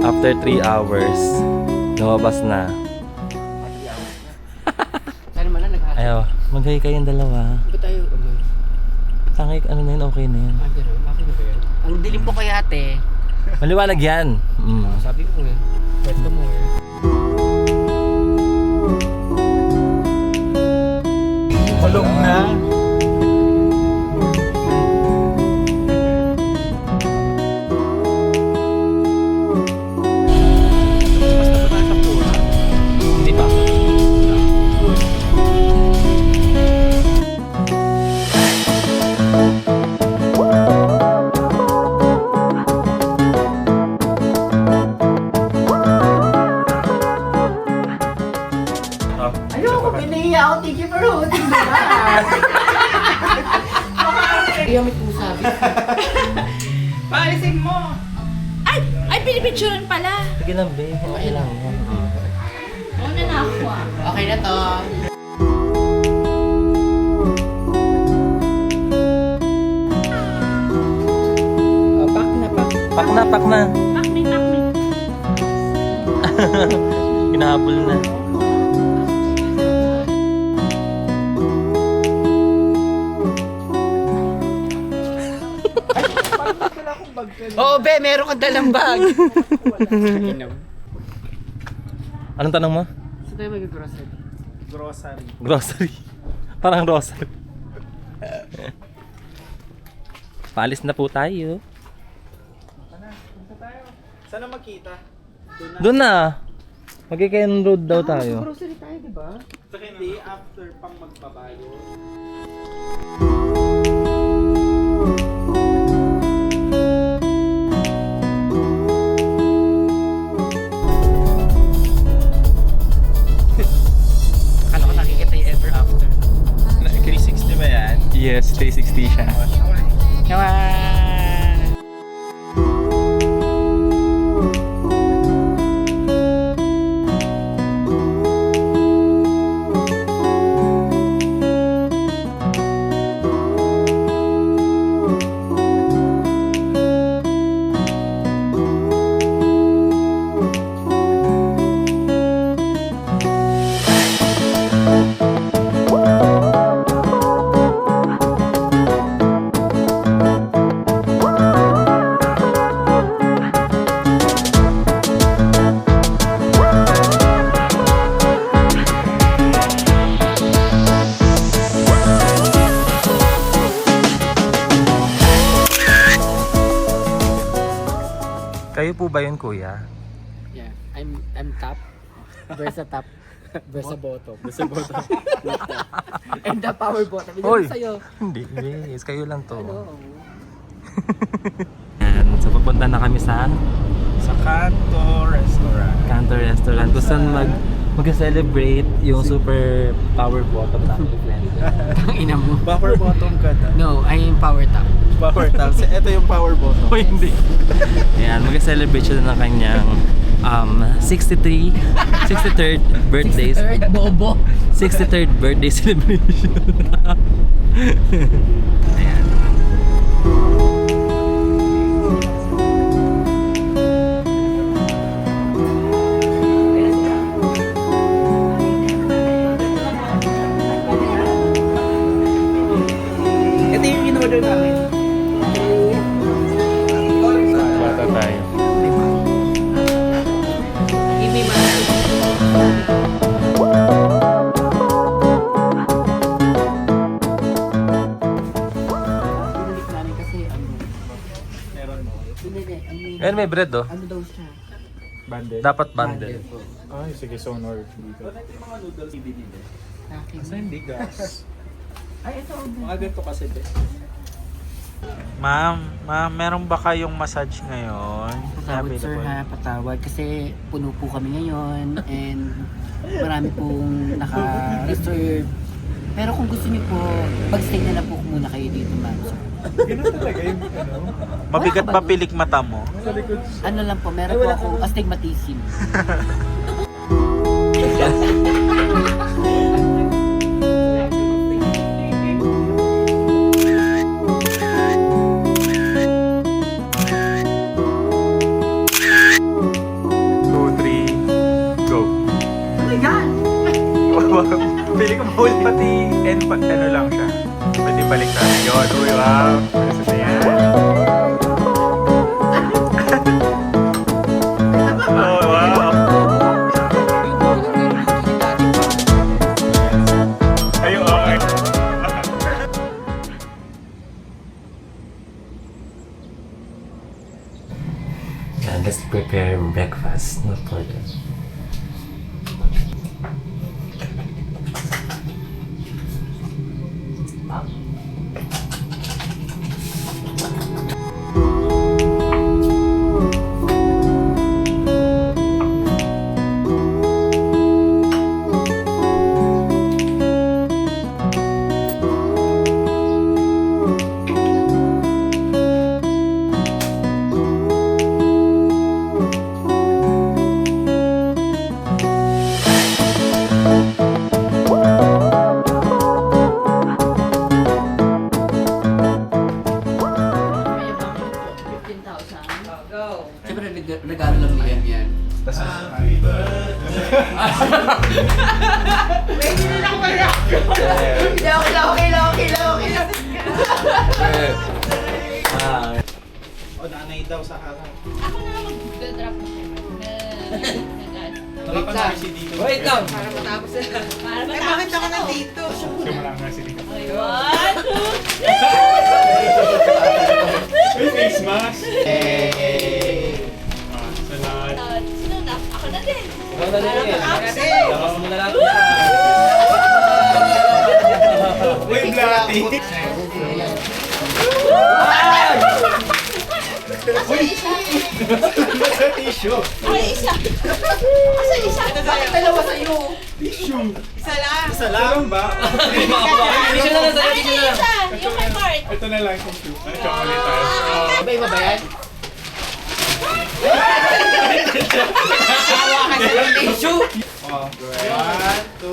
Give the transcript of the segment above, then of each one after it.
After 3 hours, lumabas na. Sana man lang nag-hashtag. Ayaw, mag-hi kayong dalawa. Ba tayo, Tangay, ano na yun, okay na yun. gano'n, okay na ba yan? Ang dilim po kay ate. Maliwanag yan. Sabi ko nga, kwento mo eh. Kulog na. Hindi pa. Ayoko, pinahiya ako. Thank you for hosting the Kaya may pusabi. Paalisin mo! Ay, pinipicturean pala. Sige lang, babe. Okay lang. Una na ako ah. Okay na to. Pak na pak. Pak na, pak na. Takmi. Hinahabol na. Oo, be, meron kang dalang bag. Anong tanong mo? Saan tayo mag-grocery? Grocery. Grocery. Parang grocery. Paalis na po tayo. Sana makita? Doon na. Magkikayan road daw tayo. Grocery tayo, di ba? Hindi, after pang magbabayo. Akala ko nakikita yung ever after. 360 ba yan? Yes, 360 siya. Yaman! Kayo po ba yun, kuya? Yeah, I'm top. Versa top. Versa bottom. Versa bottom. And the power bottom. Hoy! Ito sa'yo. Hindi, yes. Kayo lang to. Ano? Yan. So, pupunta na kami sa Sa Kanto Restaurant. Kanto Restaurant. Kung saan mag-celebrate yung super power bottom natin. Ang ina mo. Power bottom ka na. No, I'm power top. Power top. Ito yung power bottom. O hindi. Yan, mag-celebrate siya ng kanyang 63rd birthday. Third, bobo. 63rd birthday celebration. Ayan. Ito yung in-order namin. Bata tayo. Give me my... Binalik namin kasi ano... Meron mo. Hindi, ang main... Ayan, may bread oh. Ano daw siya? Banded. Dapat bundle. po. Ay, sige, sonor dito. Ito yung mga noodles ibinili. Akin. Kasi hindi gas. Ay, ito. Mga ganito kasi din. Ma'am, meron ba kayong massage ngayon? Patawad sir ha, patawad. Kasi puno po kami ngayon and marami pong naka-reserve. Pero kung gusto niyo po, mag-stay na lang po muna kayo dito ma'am. So, Ganun talaga yung ano? Mabigat ba pilik mata mo? ano lang po, meron po akong astigmatism. let's prepare breakfast. Not for them. Siyempre, regalo lang ni Em yan. O, nanay daw sa harap. Ako na lang mag-drop mo siya. Wait lang. Si dito. Wait lang! Para matapos Bakit ako nandito? Simula nga si dito. Okay, 1, 2, May face mask. Hey! Sa lahat. Sino na? Ako na din. Ikaw na din eh. Kasi! Labas mo na lahat yan. Uy, bloody. Sa tissue. Ay, isa. Asa isa? Bakit dalawa sa'yo? Tissue. Isa lang! Isa lang ba? Tissue na lang sa'yo, Ay, tissue na lang. isa. Yung kay Mark. Ito na lang yung tissue. Ano, chocolate tayo. Iba-iba ba yan? Tissue! Oh, 1, 2,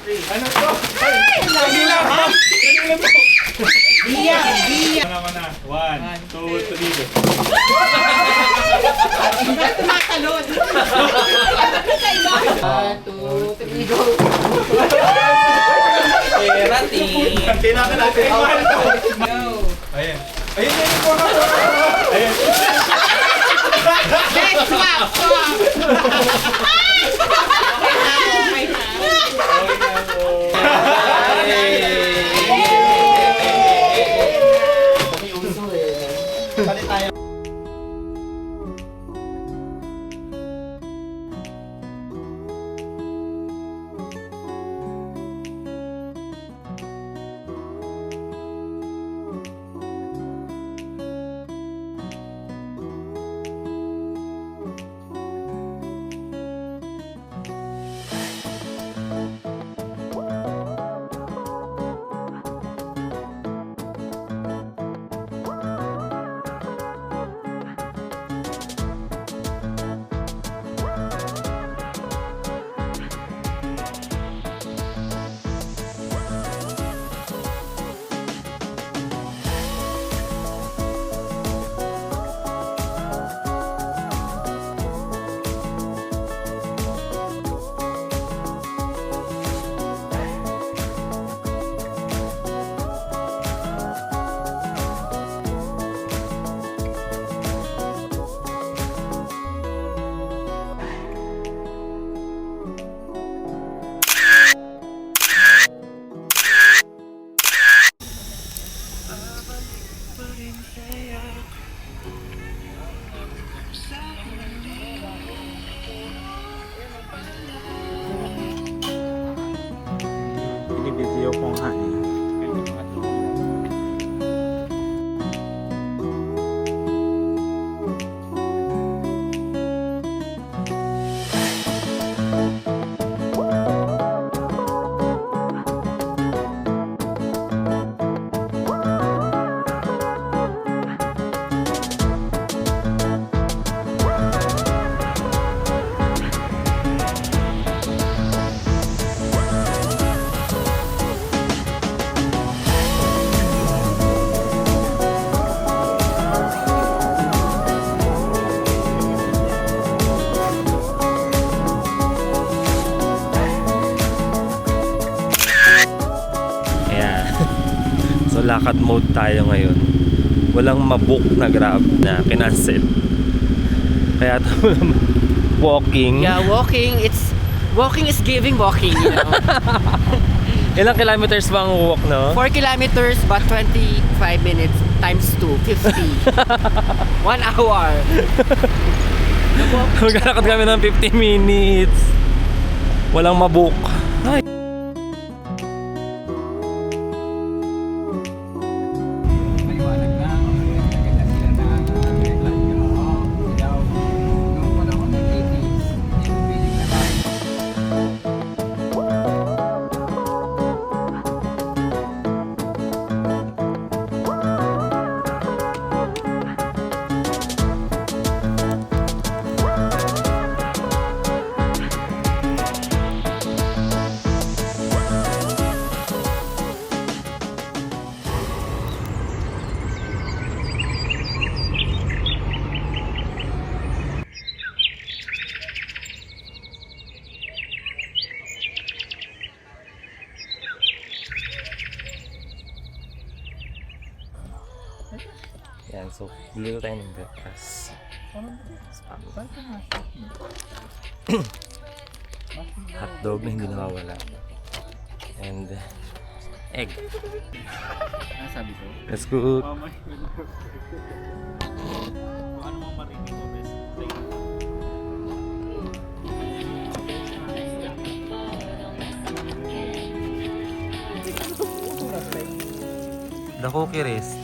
3. Ano to? Ay! Lagi lang! Ha? Lagi lang po! Biya! Biya! Ano naman na? 1, 2, 3. Tumatalon! 1, 2, 3, go! Kerati! Kailangan natin. Go! Ayan. Ayun na yung buwan ako. Ayan. Let's swap! Swap! Okay na. Palit tayo. Binibideo ko nga eh. So lakad mode tayo ngayon. Walang mabook na Grab na kinancel. Kaya walking. Yeah, walking is giving walking, you know. Ilang kilometers ba ang walk, no? 4 kilometers but 25 minutes times 2, 50. 1 hour. Maglalakad kami ng 50 minutes. Walang mabook. Ay. Maliwanag na. Maganda sila na nag-vlog nyo. Daw, nung panahon ng 80s, hindi ko piling na tayo. Yan, so bili tayo ng breakfast. Spam. Hotdog na hindi nawawala. And egg. Ano sabi ko? Let's cook. Ano mo marinig mo, best? The cookie rest.